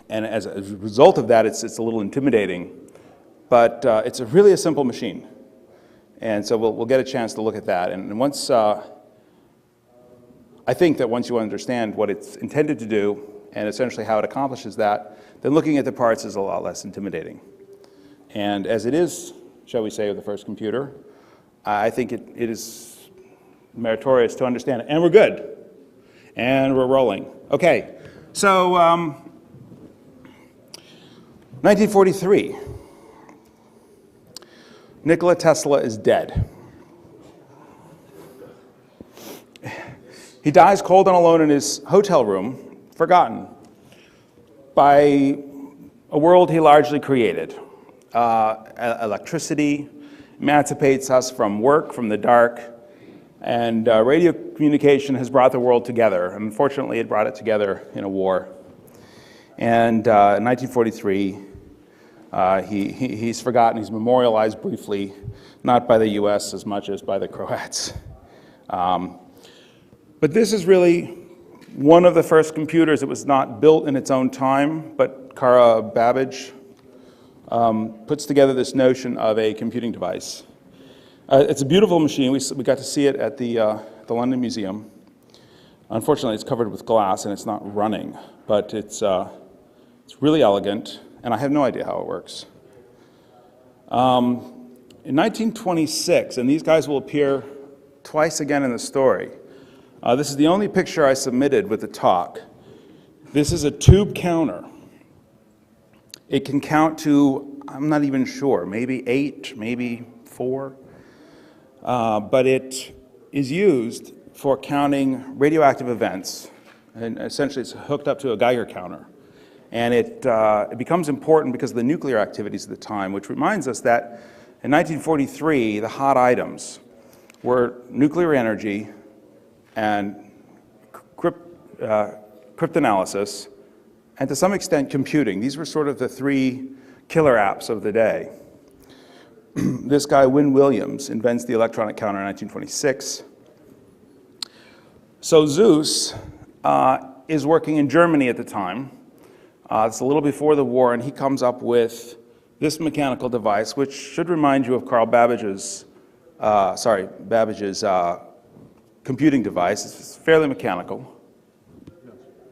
and as a result of that, it's a little intimidating. But it's really a simple machine. And so we'll get a chance to look at that. And once, I think that once you understand what it's intended to do and essentially how it accomplishes that, then looking at the parts is a lot less intimidating. And as it is, shall we say, with the first computer, I think it is meritorious to understand it. And we're good. And we're rolling. Okay, so 1943. Nikola Tesla is dead. He dies cold and alone in his hotel room, forgotten by a world he largely created. Electricity emancipates us from work, from the dark, and radio communication has brought the world together. Unfortunately, it brought it together in a war. And in 1943, he's forgotten. He's memorialized briefly, not by the US as much as by the Croats. But this is really one of the first computers that was not built in its own time, but Carl Babbage puts together this notion of a computing device. It's a beautiful machine. We got to see it at the London Museum. Unfortunately, it's covered with glass and it's not running, but it's really elegant, and I have no idea how it works. In 1926, and these guys will appear twice again in the story, this is the only picture I submitted with the talk. This is a tube counter. It can count to, I'm not even sure, maybe 8, maybe 4. But it is used for counting radioactive events. And essentially, it's hooked up to a Geiger counter. And it becomes important because of the nuclear activities at the time, which reminds us that in 1943, the hot items were nuclear energy and cryptanalysis, and to some extent computing. These were sort of the 3 killer apps of the day. This guy, Wynne Williams, invents the electronic counter in 1926. So Zeus is working in Germany at the time. It's a little before the war, and he comes up with this mechanical device, which should remind you of Carl Babbage's, computing device. It's fairly mechanical.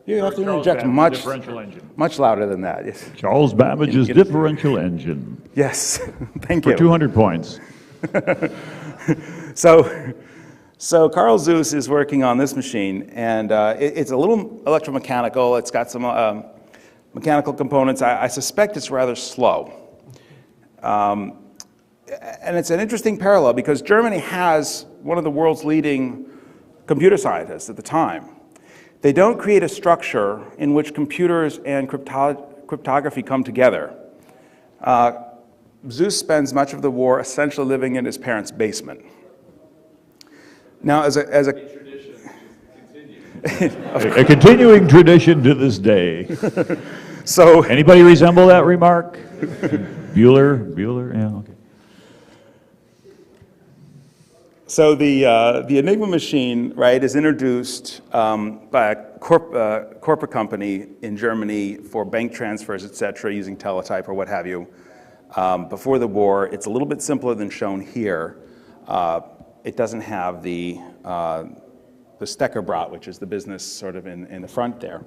You have to interject much louder than that. Yes. Charles Babbage's differential engine. Yes, thank you. For 200 points. So Carl Zeus is working on this machine, and it's a little electromechanical. It's got some mechanical components. I suspect it's rather slow. And it's an interesting parallel because Germany has one of the world's leading computer scientists at the time. They don't create a structure in which computers and cryptography come together. Zeus spends much of the war essentially living in his parents' basement. Now, as a tradition a continuing tradition to this day. So, anybody resemble that remark? Bueller, yeah, okay. So the Enigma machine, right, is introduced by a corporate company in Germany for bank transfers, et cetera, using teletype or what have you. Before the war, it's a little bit simpler than shown here. It doesn't have the Steckerbrot, which is the business sort of in the front there.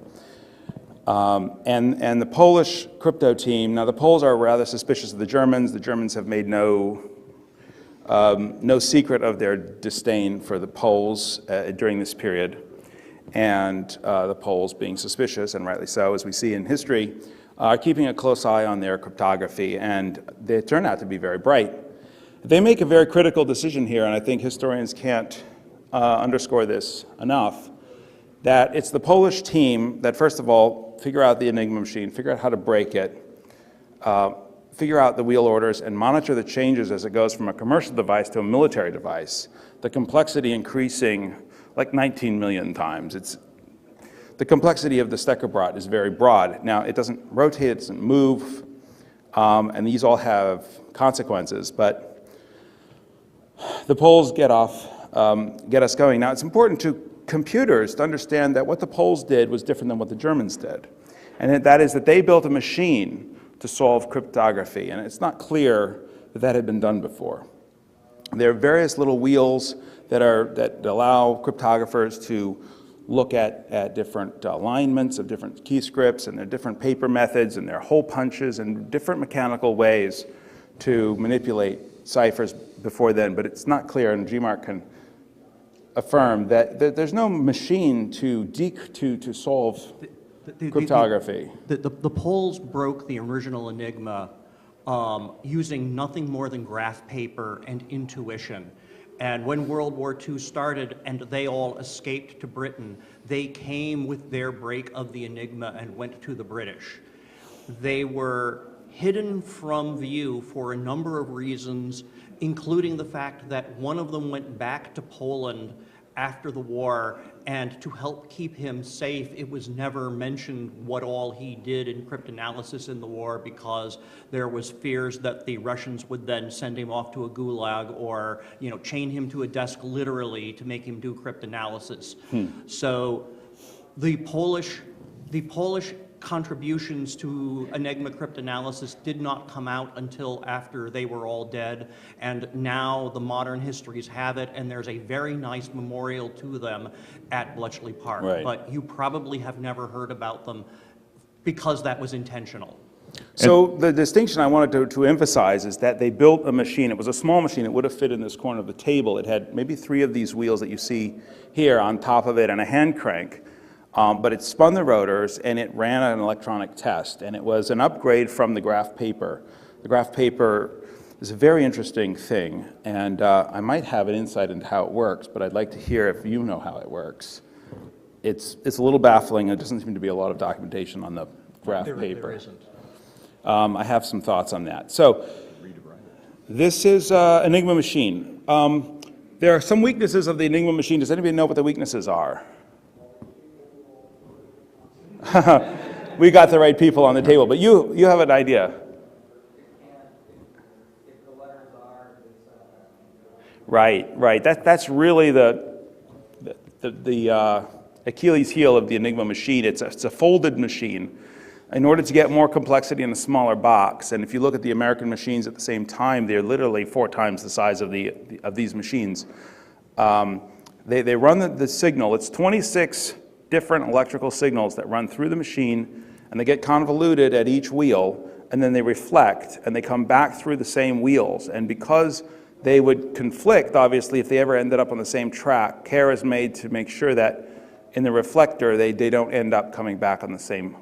And the Polish crypto team, now the Poles are rather suspicious of the Germans. The Germans have made no secret of their disdain for the Poles during this period, and the Poles, being suspicious, and rightly so, as we see in history, are keeping a close eye on their cryptography, and they turn out to be very bright. They make a very critical decision here, and I think historians can't underscore this enough, that it's the Polish team that, first of all, figure out the Enigma machine, figure out how to break it, figure out the wheel orders, and monitor the changes as it goes from a commercial device to a military device, the complexity increasing like 19 million times. The complexity of the Steckerbrot is very broad. Now, it doesn't rotate, it doesn't move, and these all have consequences, but the Poles get us going. Now, it's important to computers to understand that what the Poles did was different than what the Germans did. and that is that they built a machine to solve cryptography, and it's not clear that that had been done before. There are various little wheels that allow cryptographers to look at different alignments of different key scripts, and there are different paper methods, and there are hole punches and different mechanical ways to manipulate ciphers before then, but it's not clear, and GMARC can affirm that there's no machine to solve cryptography. The Poles broke the original Enigma using nothing more than graph paper and intuition. And when World War II started and they all escaped to Britain, they came with their break of the Enigma and went to the British. They were hidden from view for a number of reasons, including the fact that one of them went back to Poland after the war, and to help keep him safe, it was never mentioned what all he did in cryptanalysis in the war, because there was fears that the Russians would then send him off to a gulag or, chain him to a desk literally to make him do cryptanalysis. So the Polish contributions to Enigma cryptanalysis did not come out until after they were all dead, and now the modern histories have it, and there's a very nice memorial to them at Bletchley Park. Right. But you probably have never heard about them because that was intentional. So the distinction I wanted to emphasize is that they built a machine. It was a small machine. It would have fit in this corner of the table. It had maybe 3 of these wheels that you see here on top of it and a hand crank. But it spun the rotors, and it ran an electronic test, and it was an upgrade from the graph paper. The graph paper is a very interesting thing, and I might have an insight into how it works, but I'd like to hear if you know how it works. It's a little baffling. There doesn't seem to be a lot of documentation on the graph paper. There isn't. I have some thoughts on that. So this is Enigma machine. There are some weaknesses of the Enigma machine. Does anybody know what the weaknesses are? We got the right people on the table, but you have an idea. Right. That's really the Achilles heel of the Enigma machine. It's a folded machine. In order to get more complexity in a smaller box, and if you look at the American machines at the same time, they're literally 4 times the size of these machines. They run the signal. It's 26 different electrical signals that run through the machine, and they get convoluted at each wheel, and then they reflect, and they come back through the same wheels. And because they would conflict, obviously, if they ever ended up on the same track, care is made to make sure that in the reflector, they don't end up coming back on the same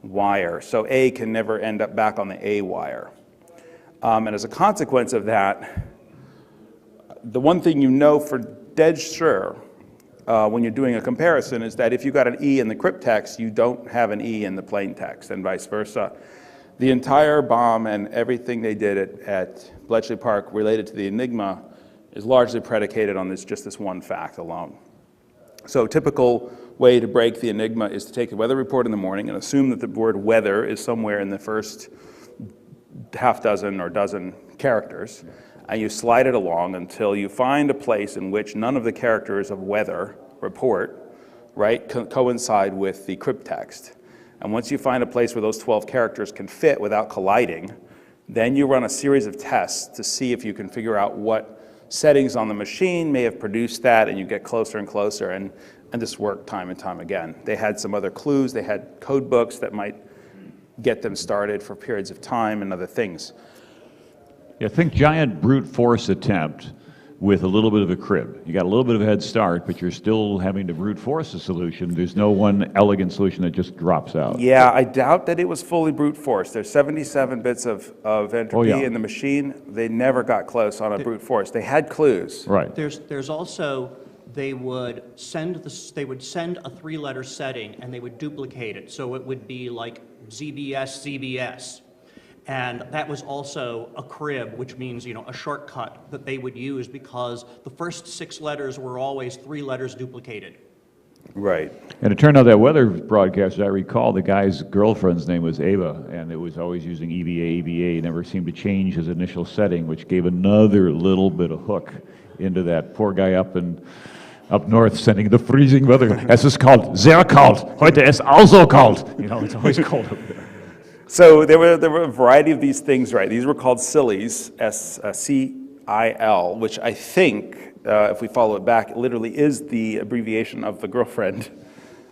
wire. So A can never end up back on the A wire. And as a consequence of that, the one thing you know for dead sure when you're doing a comparison is that if you got an E in the crypttext, you don't have an E in the plain text, and vice versa. The entire bomb and everything they did at Bletchley Park related to the Enigma is largely predicated on just this one fact alone. So a typical way to break the Enigma is to take the weather report in the morning and assume that the word weather is somewhere in the first half dozen or dozen characters, and you slide it along until you find a place in which none of the characters of weather report, right, coincide with the crypttext. And once you find a place where those 12 characters can fit without colliding, then you run a series of tests to see if you can figure out what settings on the machine may have produced that, and you get closer and closer, and this worked time and time again. They had some other clues. They had code books that might get them started for periods of time and other things. Yeah, think giant brute force attempt with a little bit of a crib. You got a little bit of a head start, but you're still having to brute force a solution. There's no one elegant solution that just drops out. Yeah, I doubt that it was fully brute force. There's 77 bits of entropy in the machine. They never got close on a brute force. They had clues. Right. There's also, they would send a 3-letter setting and they would duplicate it. So it would be like ZBS. And that was also a crib, which means, a shortcut that they would use because the first 6 letters were always 3 letters duplicated. Right. And it turned out that weather broadcast, I recall, the guy's girlfriend's name was Ava, and it was always using EVA. He never seemed to change his initial setting, which gave another little bit of hook into that poor guy up in up north sending the freezing weather. Es ist kalt, sehr kalt. Heute ist also kalt. You know, it's always cold up there. So there were a variety of these things, right? These were called sillies, S-C-I-L, which I think, if we follow it back, it literally is the abbreviation of the girlfriend.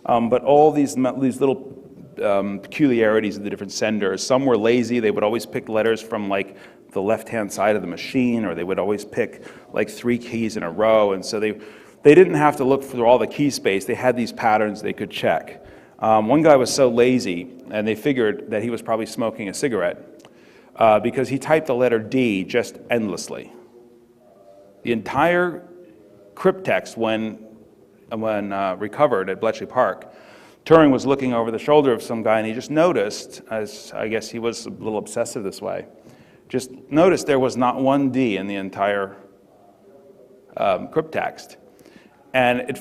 But all these little peculiarities of the different senders. Some were lazy. They would always pick letters from like the left-hand side of the machine, or they would always pick like 3 keys in a row. And so they didn't have to look through all the key space. They had these patterns they could check. One guy was so lazy, and they figured that he was probably smoking a cigarette because he typed the letter D just endlessly. The entire crypttext, when recovered at Bletchley Park, Turing was looking over the shoulder of some guy, and he just noticed, as I guess he was a little obsessive this way, just noticed there was not one D in the entire crypttext. And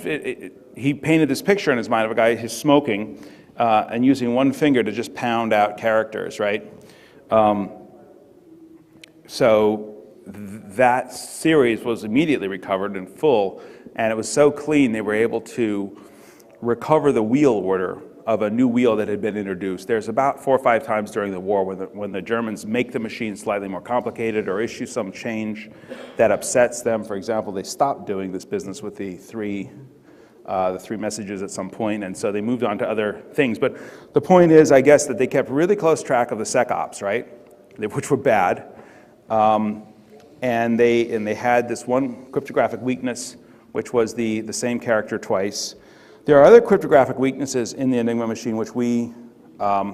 he painted this picture in his mind of a guy who's smoking and using one finger to just pound out characters, right? So that series was immediately recovered in full, and it was so clean they were able to recover the wheel order of a new wheel that had been introduced. There's about 4 or 5 times during the war when the Germans make the machine slightly more complicated or issue some change that upsets them. For example, they stopped doing this business with the three messages at some point, and so they moved on to other things. But the point is, I guess, that they kept really close track of the SecOps, right, which were bad, and they had this one cryptographic weakness, which was the same character twice. There are other cryptographic weaknesses in the Enigma machine which we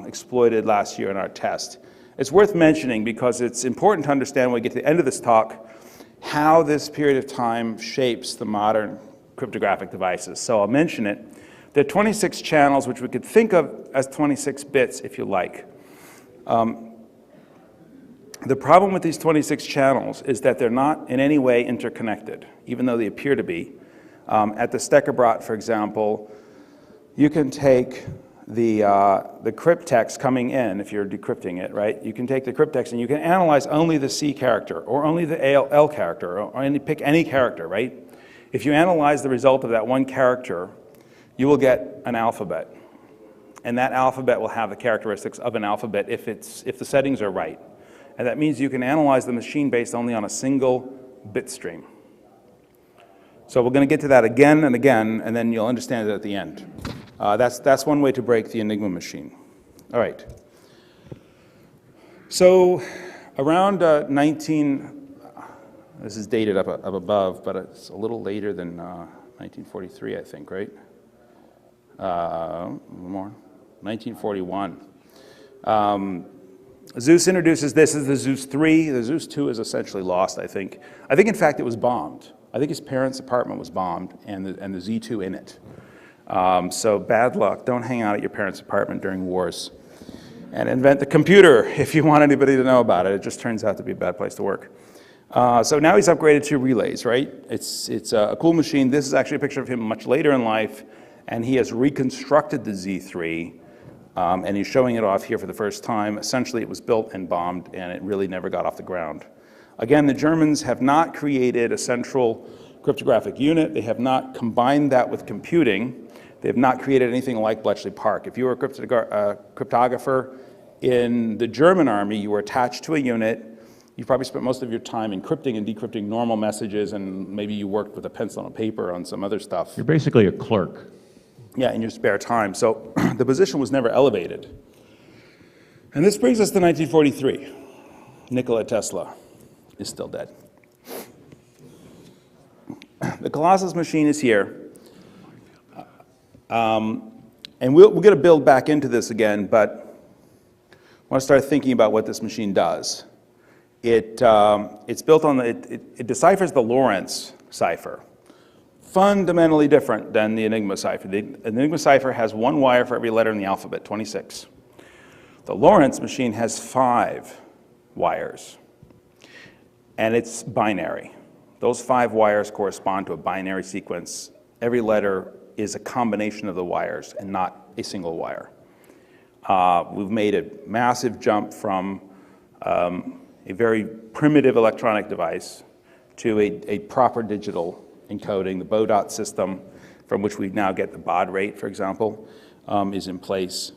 exploited last year in our test. It's worth mentioning because it's important to understand when we get to the end of this talk how this period of time shapes the modern cryptographic devices. So I'll mention it. There are 26 channels which we could think of as 26 bits if you like. The problem with these 26 channels is that they're not in any way interconnected, even though they appear to be. At the Steckerbrot, for example, you can take the crypttext coming in, if you're decrypting it, right? You can take the crypttext and you can analyze only the C character or only the L character or pick any character, right? If you analyze the result of that one character, you will get an alphabet. And that alphabet will have the characteristics of an alphabet if the settings are right. And that means you can analyze the machine based only on a single bit stream. So we're going to get to that again and again, and then you'll understand it at the end. That's one way to break the Enigma machine. All right. So around this is dated up above, but it's a little later than 1943, I think, right? More, 1941. Zeus introduces this as the Zeus 3. The Zeus 2 is essentially lost, I think. I think, in fact, it was bombed. I think his parents' apartment was bombed, and the Z2 in it. So bad luck. Don't hang out at your parents' apartment during wars. And invent the computer if you want anybody to know about it. It just turns out to be a bad place to work. So now he's upgraded to relays, right? It's a cool machine. This is actually a picture of him much later in life, and he has reconstructed the Z3, and he's showing it off here for the first time. Essentially, it was built and bombed, and it really never got off the ground. Again, the Germans have not created a central cryptographic unit. They have not combined that with computing. They have not created anything like Bletchley Park. If you were a cryptographer in the German army, you were attached to a unit. You probably spent most of your time encrypting and decrypting normal messages, and maybe you worked with a pencil and a paper on some other stuff. You're basically a clerk. Yeah, in your spare time. So the position was never elevated. And this brings us to 1943. Nikola Tesla is still dead. The Colossus machine is here. And we're going to build back into this again, but I want to start thinking about what this machine does. It's built on it deciphers the Lorentz cipher. Fundamentally different than the Enigma cipher. The Enigma cipher has 1 wire for every letter in the alphabet, 26. The Lorentz machine has 5 wires, and it's binary. Those 5 wires correspond to a binary sequence. Every letter is a combination of the wires and not a single wire. We've made a massive jump from a very primitive electronic device to a proper digital encoding. The Baudot system, from which we now get the baud rate, for example, is in place.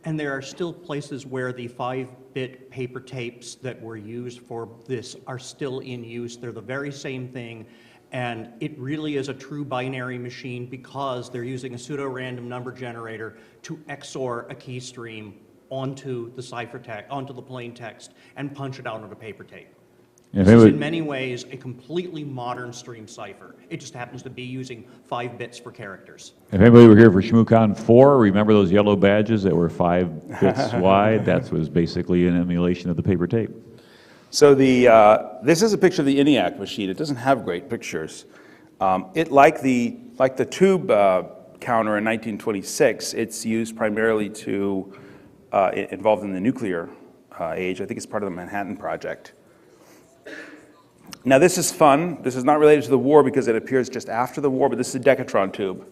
And there are still places where the 5-bit paper tapes that were used for this are still in use. They're the very same thing, and it really is a true binary machine because they're using a pseudo-random number generator to XOR a key stream onto the ciphertext, onto the plain text, and punch it out on a paper tape. If This is anybody- in many ways a completely modern stream cipher. It just happens to be using 5 bits for characters. If anybody were here for ShmooCon 4, remember those yellow badges that were 5 bits wide? That was basically an emulation of the paper tape. So this is a picture of the ENIAC machine. It doesn't have great pictures. Like the tube counter in 1926, it's used primarily to involved in the nuclear age. I think it's part of the Manhattan Project. Now this is fun. This is not related to the war because it appears just after the war, but this is a Decatron tube.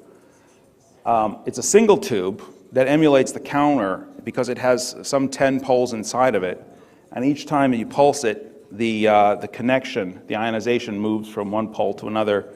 It's a single tube that emulates the counter because it has some 10 poles inside of it. And each time that you pulse it, the connection, the ionization moves from one pole to another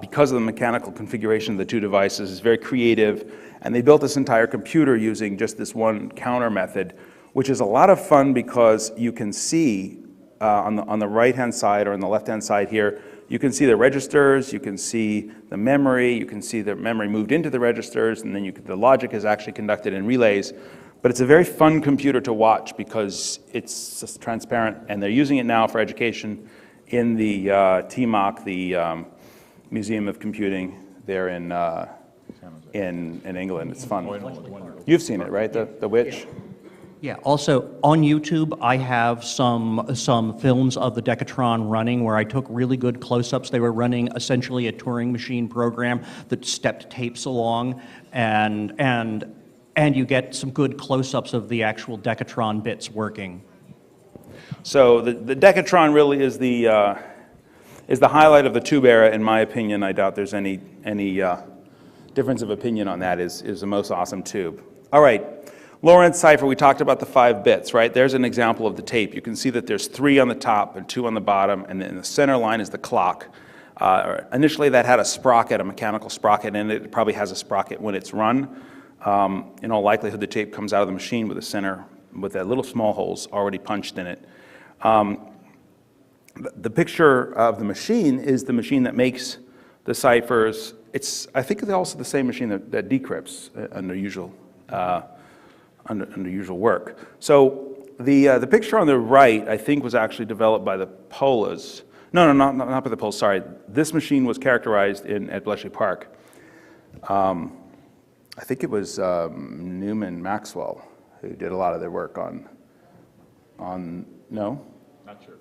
because of the mechanical configuration of the two devices. It's very creative. And they built this entire computer using just this one counter method, which is a lot of fun because you can see on the right-hand side or on the left-hand side here, you can see the registers, you can see the memory, you can see the memory moved into the registers, and then the logic is actually conducted in relays. But it's a very fun computer to watch because it's just transparent, and they're using it now for education in the TMOC, the Museum of Computing there in England. It's fun. You've seen it, right? The Witch? Yeah, also on YouTube, I have some films of the Decatron running where I took really good close-ups. They were running essentially a Turing machine program that stepped tapes along, and you get some good close-ups of the actual Decatron bits working. So the Decatron really is the highlight of the tube era, in my opinion. I doubt there's any difference of opinion on that. Is the most awesome tube. All right. Lorentz cipher, we talked about the 5 bits, right? There's an example of the tape. You can see that there's 3 on the top and 2 on the bottom, and then the center line is the clock. Initially, that had a sprocket, a mechanical sprocket in it. It probably has a sprocket when it's run. In all likelihood, the tape comes out of the machine with a center, with that little small holes already punched in it. The picture of the machine is the machine that makes the ciphers. I think it's also the same machine that decrypts under usual work. So the picture on the right, I think, was actually developed by the Polas. No, not by the Poles, sorry. This machine was characterized at Bletchley Park. I think it was Newman Maxwell who did a lot of their work on no? Not sure.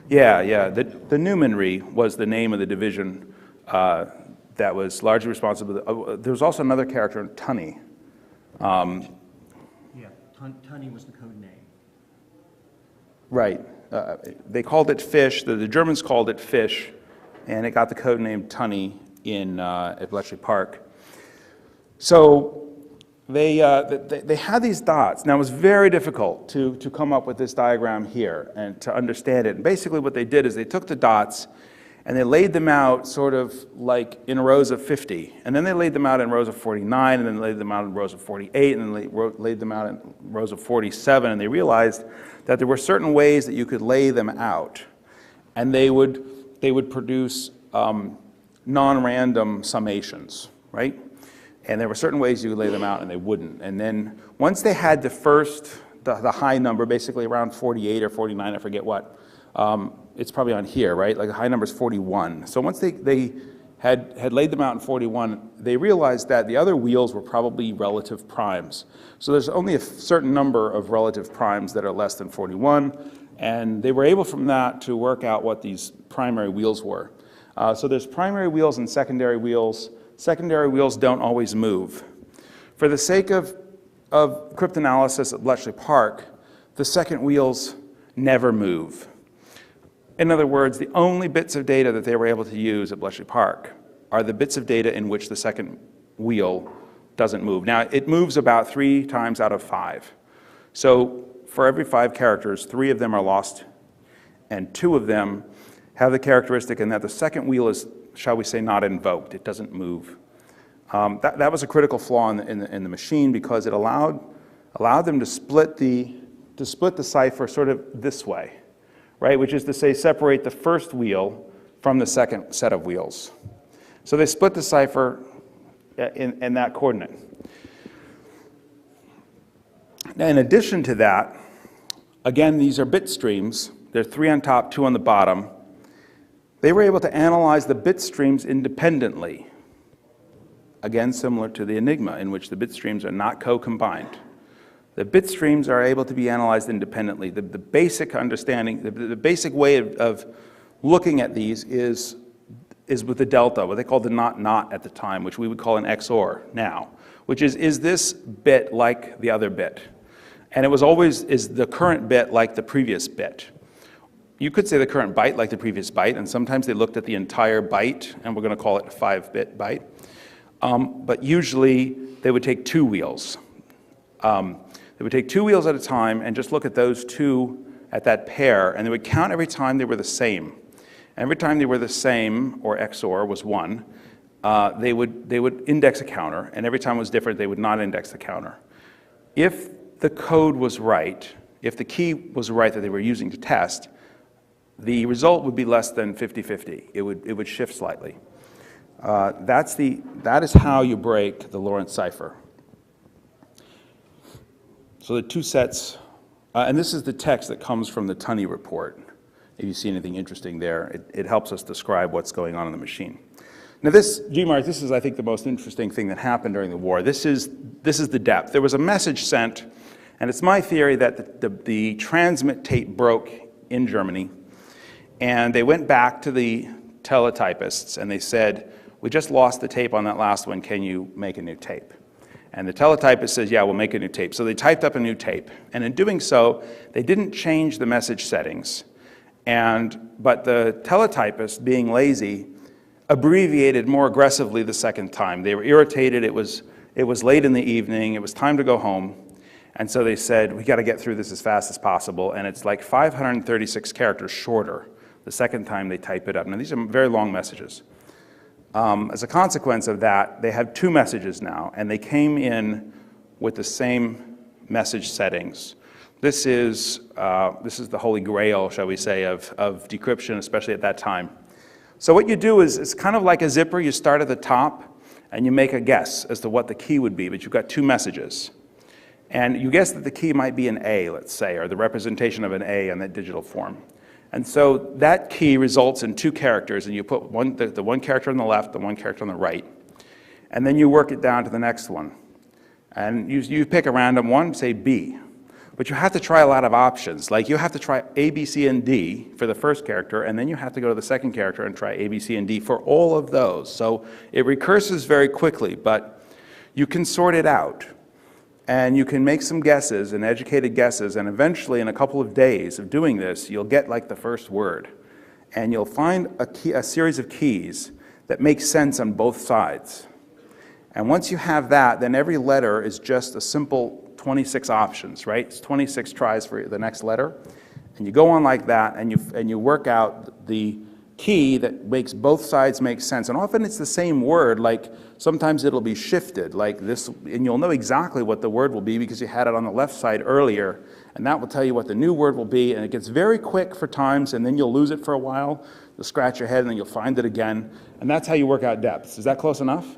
Yeah. The Newmanry was the name of the division that was largely responsible. There was also another character, Tunny. Tunny was the code name. Right. They called it Fish. The Germans called it Fish, and it got the code name Tunny at Bletchley Park. So they had these dots. Now, it was very difficult to come up with this diagram here and to understand it. And basically what they did is they took the dots and they laid them out sort of like in rows of 50. And then they laid them out in rows of 49, and then laid them out in rows of 48, and then laid them out in rows of 47. And they realized that there were certain ways that you could lay them out. And they would produce non-random summations, right? And there were certain ways you could lay them out and they wouldn't. And then once they had the high number, basically around 48 or 49, I forget what, it's probably on here, right? Like the high number is 41. So once they had laid them out in 41, they realized that the other wheels were probably relative primes. So there's only a certain number of relative primes that are less than 41, and they were able from that to work out what these primary wheels were. So there's primary wheels and secondary wheels. Secondary wheels don't always move. For the sake of cryptanalysis at Bletchley Park, the second wheels never move. In other words, the only bits of data that they were able to use at Bletchley Park are the bits of data in which the second wheel doesn't move. Now, it moves about 3 times out of 5. So for every 5 characters, 3 of them are lost, and 2 of them have the characteristic in that the second wheel shall we say, not invoked. It doesn't move. That was a critical flaw in the machine because it allowed them to split the cipher sort of this way, right? Which is to say, separate the first wheel from the second set of wheels. So they split the cipher in that coordinate. Now, in addition to that, again, these are bit streams. There are 3 on top, 2 on the bottom. They were able to analyze the bit streams independently. Again, similar to the Enigma, in which the bit streams are not co-combined. The bit streams are able to be analyzed independently. The basic understanding, the basic way of looking at these is with the delta, what they called the not at the time, which we would call an XOR now, which is this bit like the other bit? And it was always, is the current bit like the previous bit? You could say the current byte like the previous byte, and sometimes they looked at the entire byte, and we're going to call it a 5-bit byte. But usually they would take 2 wheels. They would take 2 wheels at a time and just look at those 2 at that pair, and they would count every time they were the same. Every time they were the same, or XOR was 1, they would index a counter, and every time it was different, they would not index the counter. If the code was right, if the key was right that they were using to test, the result would be less than 50-50. It would shift slightly. That is how you break the Lorentz cipher. So the 2 sets, and this is the text that comes from the Tunny report. If you see anything interesting there, it helps us describe what's going on in the machine. Now this, GMARS, this is, I think, the most interesting thing that happened during the war. This is the depth. There was a message sent, and it's my theory that the transmit tape broke in Germany, and they went back to the teletypists, and they said, we just lost the tape on that last one, can you make a new tape? And the teletypist says, yeah, we'll make a new tape. So they typed up a new tape, and in doing so, they didn't change the message settings. But the teletypist, being lazy, abbreviated more aggressively the second time. They were irritated, it was late in the evening, it was time to go home, and so they said, we got to get through this as fast as possible, and it's like 536 characters shorter the second time they type it up. Now these are very long messages. As a consequence of that, they have 2 messages now, and they came in with the same message settings. This is the holy grail, shall we say, of decryption, especially at that time. So what you do is, it's kind of like a zipper. You start at the top, and you make a guess as to what the key would be, but you've got 2 messages. And you guess that the key might be an A, let's say, or the representation of an A in that digital form. And so that key results in 2 characters, and you put the 1 character on the left, the 1 character on the right. And then you work it down to the next one. And you pick a random one, say B. But you have to try a lot of options. Like you have to try A, B, C, and D for the first character, and then you have to go to the second character and try A, B, C, and D for all of those. So it recurses very quickly, but you can sort it out. And you can make some guesses and educated guesses, and eventually in a couple of days of doing this, you'll get like the first word. And you'll find a series of keys that make sense on both sides. And once you have that, then every letter is just a simple 26 options, right? It's 26 tries for the next letter. And you go on like that, and you work out the key that makes both sides make sense. And often it's the same word, like sometimes it'll be shifted like this, and you'll know exactly what the word will be because you had it on the left side earlier, and that will tell you what the new word will be, and it gets very quick for times, and then you'll lose it for a while. You'll scratch your head, and then you'll find it again, and that's how you work out depths. Is that close enough?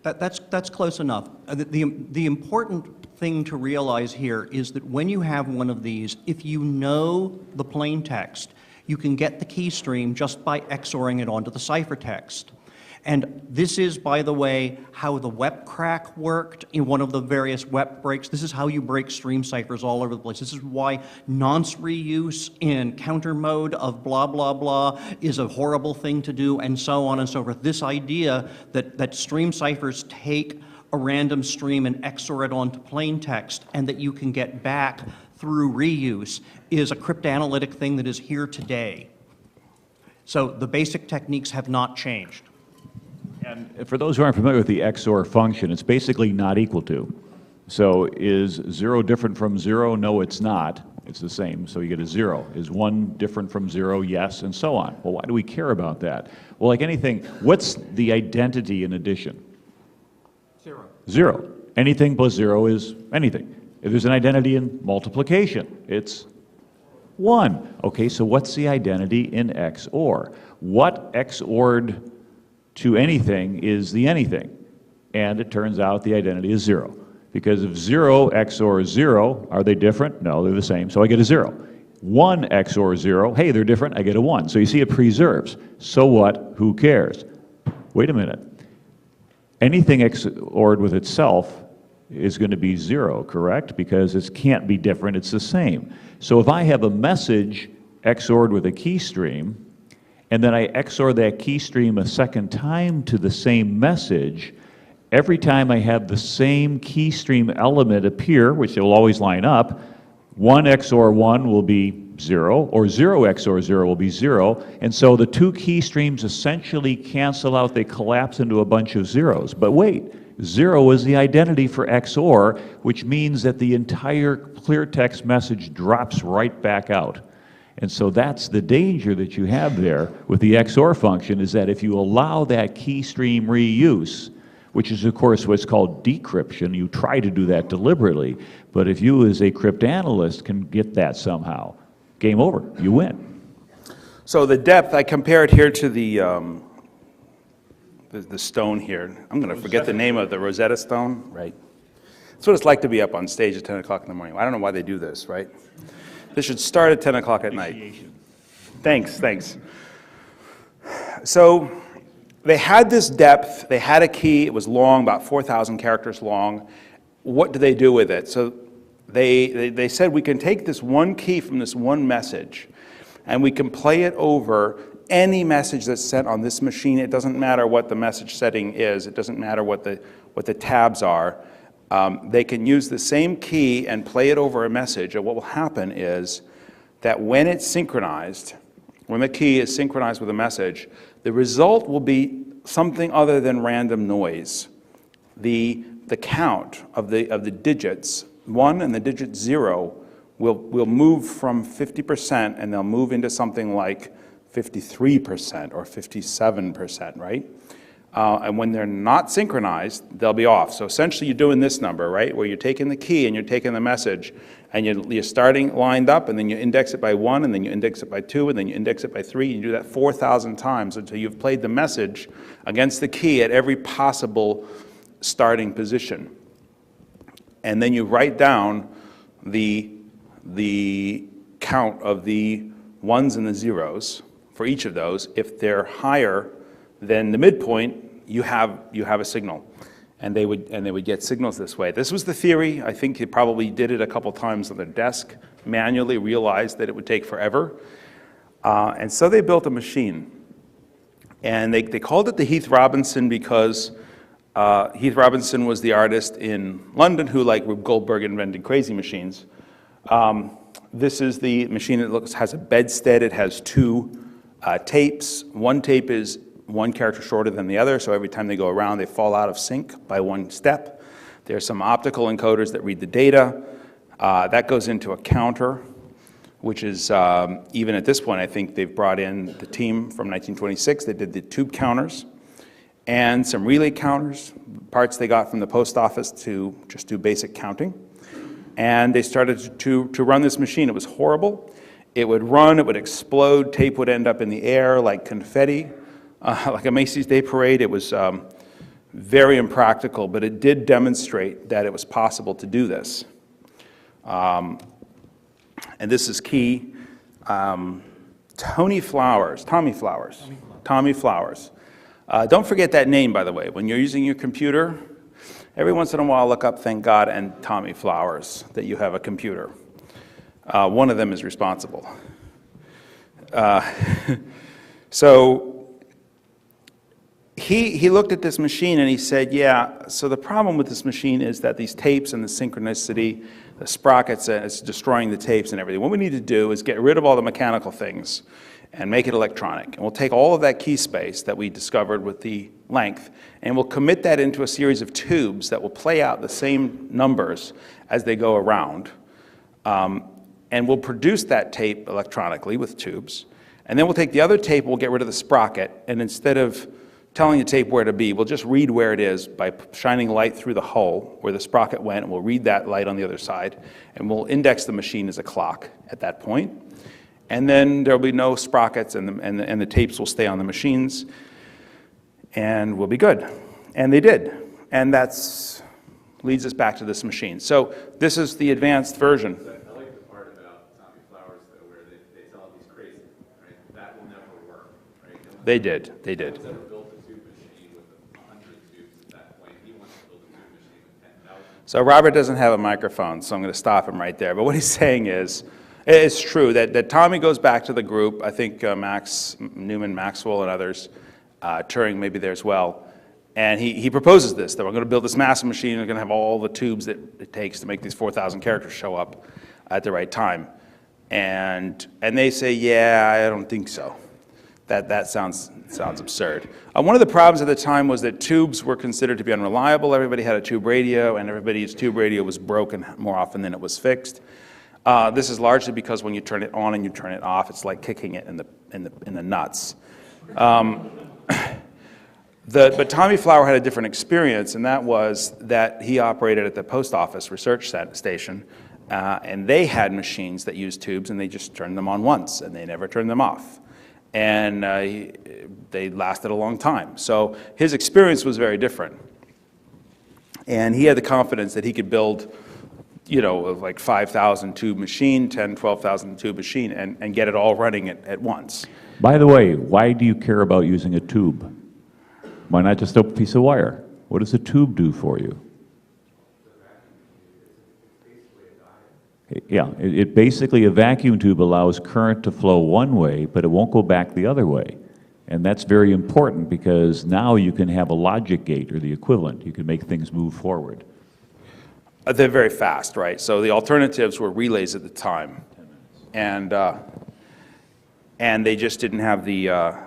That's close enough. The important thing to realize here is that when you have one of these, if you know the plain text, you can get the key stream just by XORing it onto the ciphertext. And this is, by the way, how the WEP crack worked in one of the various WEP breaks. This is how you break stream ciphers all over the place. This is why nonce reuse in counter mode of blah, blah, blah is a horrible thing to do, and so on and so forth. This idea that stream ciphers take a random stream and XOR it onto plain text, and that you can get back through reuse is a cryptanalytic thing that is here today. So the basic techniques have not changed. And for those who aren't familiar with the XOR function, it's basically not equal to. So is 0 different from 0? No, it's not. It's the same, so you get a 0. Is 1 different from 0? Yes, and so on. Well, why do we care about that? Well, like anything, what's the identity in addition? 0. 0. Anything plus 0 is anything. If there's an identity in multiplication, it's 1. Okay, so what's the identity in XOR? What XORed to anything is the anything? And it turns out the identity is 0. Because if 0 XOR 0, are they different? No, they're the same, so I get a 0. 1 XOR 0, hey, they're different, I get a 1. So you see it preserves. So what? Who cares? Wait a minute. Anything XORed with itself is going to be 0, correct? Because it can't be different, it's the same. So if I have a message XORed with a key stream, and then I XOR that key stream a second time to the same message, every time I have the same key stream element appear, which they will always line up, 1 XOR 1 will be 0, or 0 XOR 0 will be 0, and so the two key streams essentially cancel out, they collapse into a bunch of zeros. But wait, 0 is the identity for XOR, which means that the entire clear text message drops right back out. And so that's the danger that you have there with the XOR function, is that if you allow that key stream reuse, which is of course what's called decryption, you try to do that deliberately, but if you as a cryptanalyst can get that somehow, game over, you win. So the depth, I compare it here to the stone here. I'm going to forget the name of the Rosetta Stone, right? That's what it's like to be up on stage at 10 o'clock in the morning. I don't know why they do this, right? This should start at 10 o'clock at night. Thanks. So they had this depth, they had a key, it was long, about 4,000 characters long. What do they do with it? So they said we can take this one key from this one message and we can play it over any message that's sent on this machine. It doesn't matter what the message setting is, it doesn't matter what the tabs are. They can use the same key and play it over a message, and what will happen is that when it's synchronized, when the key is synchronized with a message, the result will be something other than random noise. The count of the digits, 1 and the digit 0, will move from 50% and they'll move into something like 53% or 57%, right? And when they're not synchronized, they'll be off. So essentially you're doing this number, right, where you're taking the key and you're taking the message, and you're starting lined up, and then you index it by 1, and then you index it by 2, and then you index it by 3, and you do that 4,000 times until you've played the message against the key at every possible starting position. And then you write down the count of the 1s and the 0s for each of those. If they're higher than the midpoint, you have a signal. And they would get signals this way. This was the theory. I think he probably did it a couple times on their desk, manually realized that it would take forever. And so they built a machine. And they called it the Heath Robinson because Heath Robinson was the artist in London who, like Rube Goldberg, invented crazy machines. This is the machine that has a bedstead. It has 2 tapes. One tape is 1 character shorter than the other, so every time they go around, they fall out of sync by 1 step. There's some optical encoders that read the data. That goes into a counter, which is, even at this point, I think they've brought in the team from 1926. They did the tube counters and some relay counters, parts they got from the post office to just do basic counting. And they started to run this machine. It was horrible. It would run, it would explode, tape would end up in the air like confetti. Like a Macy's Day Parade. It was very impractical, but it did demonstrate that it was possible to do this. And this is key. Tommy Flowers. Don't forget that name, by the way. When you're using your computer, every once in a while look up "Thank God" and Tommy Flowers, that you have a computer. One of them is responsible. So he looked at this machine and he said, yeah, so the problem with this machine is that these tapes and the synchronicity, the sprockets, it's destroying the tapes and everything. What we need to do is get rid of all the mechanical things and make it electronic. And we'll take all of that key space that we discovered with the length, and we'll commit that into a series of tubes that will play out the same numbers as they go around. and we'll produce that tape electronically with tubes. And then we'll take the other tape, we'll get rid of the sprocket, and instead of telling the tape where to be, we'll just read where it is by shining light through the hole where the sprocket went, and we'll read that light on the other side, and we'll index the machine as a clock at that point. And then there'll be no sprockets, and the tapes will stay on the machines, and we'll be good. And they did. And that's leads us back to this machine. So this is the advanced version. I like the part about Tommy Flowers, though, where they tell him he's crazy, right? That will never work, right? They did. They did. No one's ever built a tube machine with 100 tubes at that point. He wants to build a tube machine with 10,000. So Robert doesn't have a microphone, so I'm going to stop him right there. But what he's saying is, it's true that Tommy goes back to the group. I think Newman, Maxwell, and others, Turing maybe there as well. And he proposes this, that we're going to build this massive machine, we're going to have all the tubes that it takes to make these 4,000 characters show up at the right time. And they say, yeah, I don't think so. That sounds absurd. One of the problems at the time was that tubes were considered to be unreliable. Everybody had a tube radio, and everybody's tube radio was broken more often than it was fixed. This is largely because when you turn it on and you turn it off, it's like kicking it in the nuts. But Tommy Flower had a different experience, and that was that he operated at the post office research station, and they had machines that used tubes, and they just turned them on once, and they never turned them off. And they lasted a long time. So his experience was very different. And he had the confidence that he could build, you know, like 5,000 tube machine, 10, 12,000 tube machine, and get it all running at once. By the way, why do you care about using a tube? Why not just a piece of wire? What does a tube do for you? Yeah, it basically, a vacuum tube allows current to flow one way, but it won't go back the other way. And that's very important because now you can have a logic gate or the equivalent. You can make things move forward. They're very fast, right? So the alternatives were relays at the time. And they just didn't have the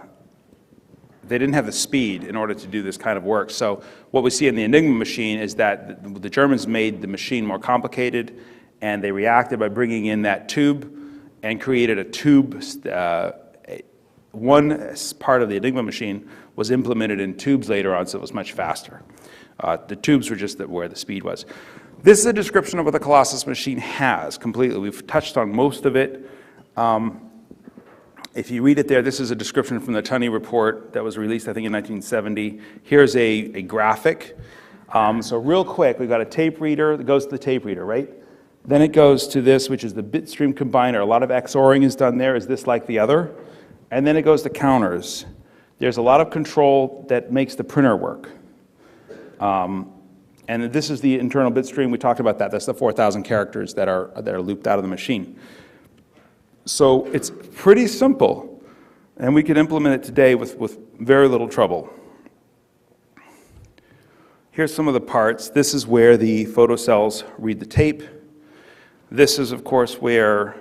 speed in order to do this kind of work. So what we see in the Enigma machine is that the Germans made the machine more complicated, and they reacted by bringing in that tube and created a tube. One part of the Enigma machine was implemented in tubes later on, so it was much faster. The tubes were just where the speed was. This is a description of what the Colossus machine has completely. We've touched on most of it. If you read it there, this is a description from the Tunny report that was released, I think, in 1970. Here's a graphic. So real quick, we've got a tape reader that goes to the tape reader, right? Then it goes to this, which is the bit stream combiner. A lot of XORing is done there. Is this like the other? And then it goes to counters. There's a lot of control that makes the printer work. And this is the internal bit stream. We talked about that. That's the 4,000 characters that are looped out of the machine. So it's pretty simple, and we can implement it today with very little trouble. Here's some of the parts. This is where the photocells read the tape. This is, of course, where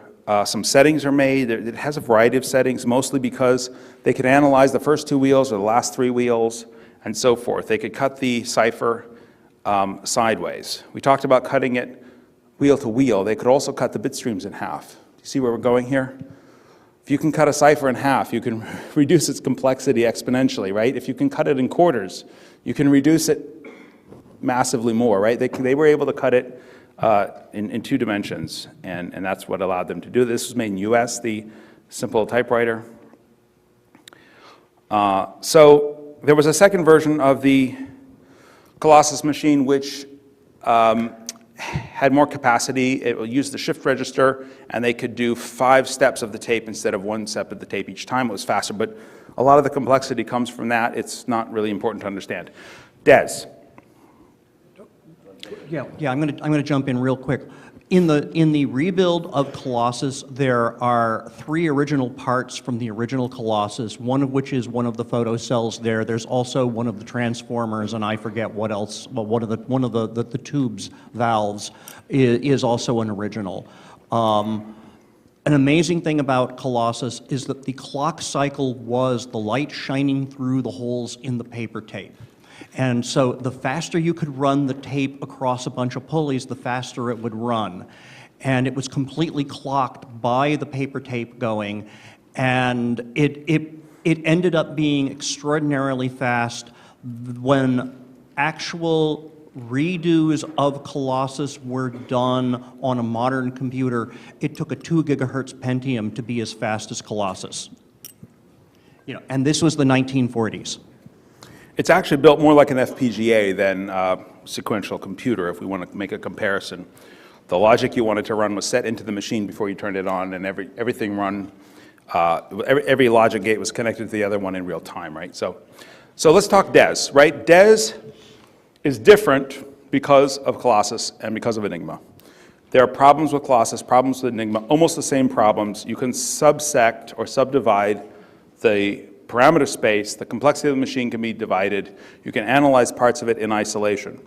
some settings are made. It has a variety of settings, mostly because they could analyze the first 2 wheels or the last 3 wheels, and so forth. They could cut the cipher sideways. We talked about cutting it wheel to wheel. They could also cut the bit streams in half. Do you see where we're going here? If you can cut a cipher in half, you can reduce its complexity exponentially, right? If you can cut it in quarters, you can reduce it massively more, right? They were able to cut it in 2 dimensions, and that's what allowed them to do this. Was made in US, the simple typewriter. So there was a second version of the Colossus machine which had more capacity. It used the shift register, and they could do 5 steps of the tape instead of 1 step of the tape each time. It was faster, but a lot of the complexity comes from that. It's not really important to understand. Des. Yeah, I'm going to jump in real quick. In the rebuild of Colossus, there are 3 original parts from the original Colossus, one of which is one of the photocells there. There's also one of the transformers, and I forget what else, but one of the tubes, valves, is also an original. An amazing thing about Colossus is that the clock cycle was the light shining through the holes in the paper tape. And so the faster you could run the tape across a bunch of pulleys, the faster it would run. and it was completely clocked by the paper tape going, and it ended up being extraordinarily fast when actual redos of Colossus were done on a modern computer. It took a 2 gigahertz Pentium to be as fast as Colossus. You know, and this was the 1940s. It's actually built more like an FPGA than a sequential computer, if we want to make a comparison. The logic you wanted to run was set into the machine before you turned it on, and everything run, every logic gate was connected to the other one in real time, right? So let's talk DES, right? DES is different because of Colossus and because of Enigma. There are problems with Colossus, problems with Enigma, almost the same problems. You can subsect or subdivide the parameter space. The complexity of the machine can be divided. You can analyze parts of it in isolation.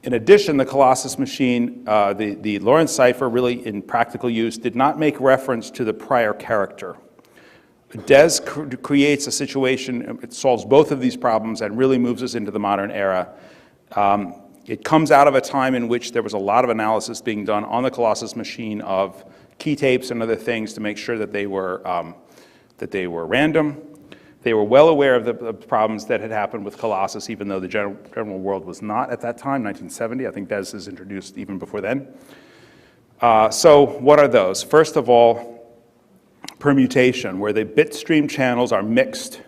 In addition, the Colossus machine, the Lorentz cipher, really in practical use, did not make reference to the prior character. DES creates a situation, it solves both of these problems and really moves us into the modern era. It comes out of a time in which there was a lot of analysis being done on the Colossus machine of key tapes and other things to make sure that they were random. They were well aware of the problems that had happened with Colossus, even though the general world was not at that time, 1970. I think DES is introduced even before then. So what are those? First of all, permutation, where the bit stream channels are mixed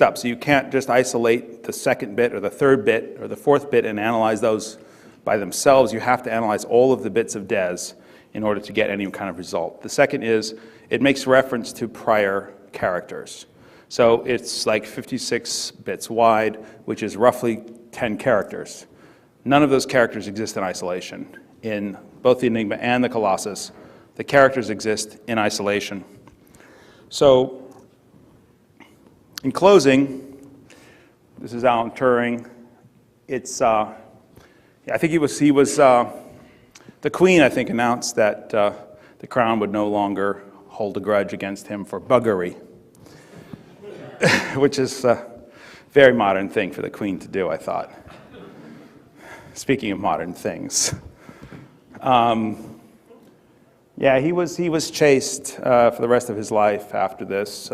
up. So you can't just isolate the second bit or the third bit or the fourth bit and analyze those by themselves. You have to analyze all of the bits of DES in order to get any kind of result. The second is it makes reference to prior characters. So it's like 56 bits wide, which is roughly 10 characters. None of those characters exist in isolation. In both the Enigma and the Colossus, the characters exist in isolation. So, in closing, this is Alan Turing. It's, I think he was the Queen, I think, announced that the Crown would no longer hold a grudge against him for buggery, which is a very modern thing for the Queen to do, I thought. Speaking of modern things. Yeah, he was chased for the rest of his life after this.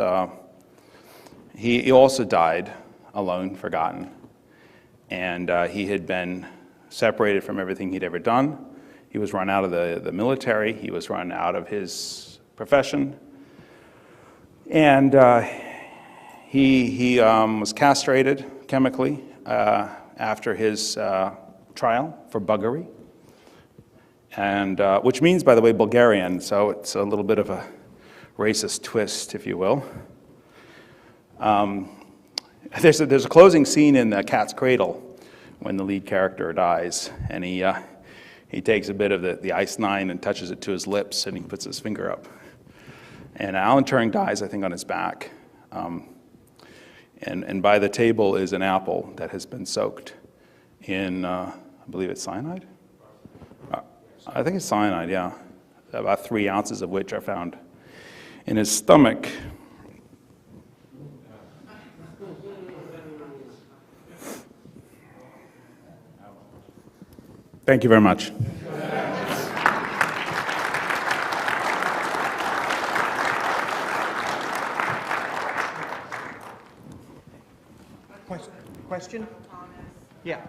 He also died alone, forgotten. And he had been separated from everything he'd ever done. He was run out of the military. He was run out of his profession. And he was castrated chemically after his trial for buggery. And which means, by the way, Bulgarian, so it's a little bit of a racist twist, if you will. There's a closing scene in The Cat's Cradle when the lead character dies, and he takes a bit of the ice nine and touches it to his lips, and he puts his finger up. And Alan Turing dies, I think, on his back. And by the table is an apple that has been soaked in, I believe it's cyanide? I think it's cyanide, yeah. About 3 ounces of which are found in his stomach. Thank you very much. Question? Yeah.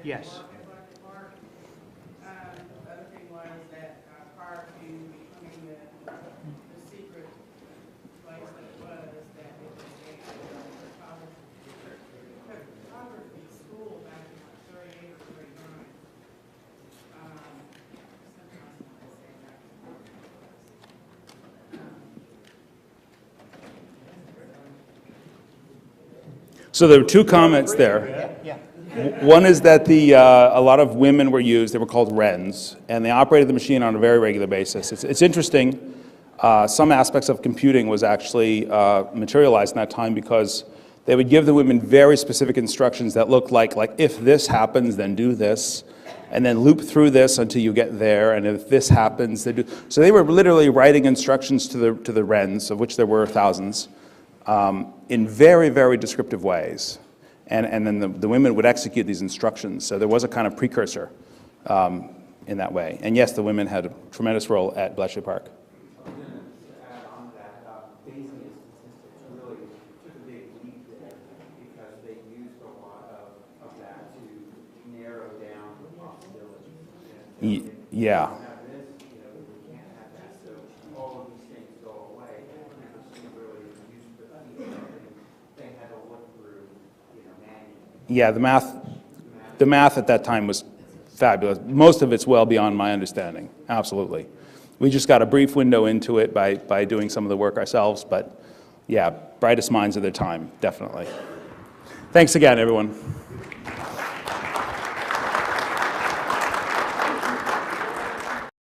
Yes. Bletchley Park. The other thing was that prior to becoming the secret place that it was, that it was a cryptography school back in like 38 or 39. So there were 2 comments there. Yeah. One is that a lot of women were used. They were called wrens, and they operated the machine on a very regular basis. It's interesting. Some aspects of computing was actually materialized in that time because they would give the women very specific instructions that looked like if this happens, then do this, and then loop through this until you get there, and if this happens, then do. So they were literally writing instructions to the wrens, of which there were thousands, in very, very descriptive ways. And then the women would execute these instructions. So there was a kind of precursor in that way. And yes, the women had a tremendous role at Bletchley Park. To add on to that, Bayesian statistics really took a big leap there because they used a lot of that to narrow down the possibilities. Yeah. Have this, we can't have that, so all of these things go away. And people really used they had to look through, manually. Yeah, the math at that time was fabulous. Most of it's well beyond my understanding, absolutely. We just got a brief window into it by doing some of the work ourselves, but yeah, brightest minds of their time, definitely. Thanks again, everyone.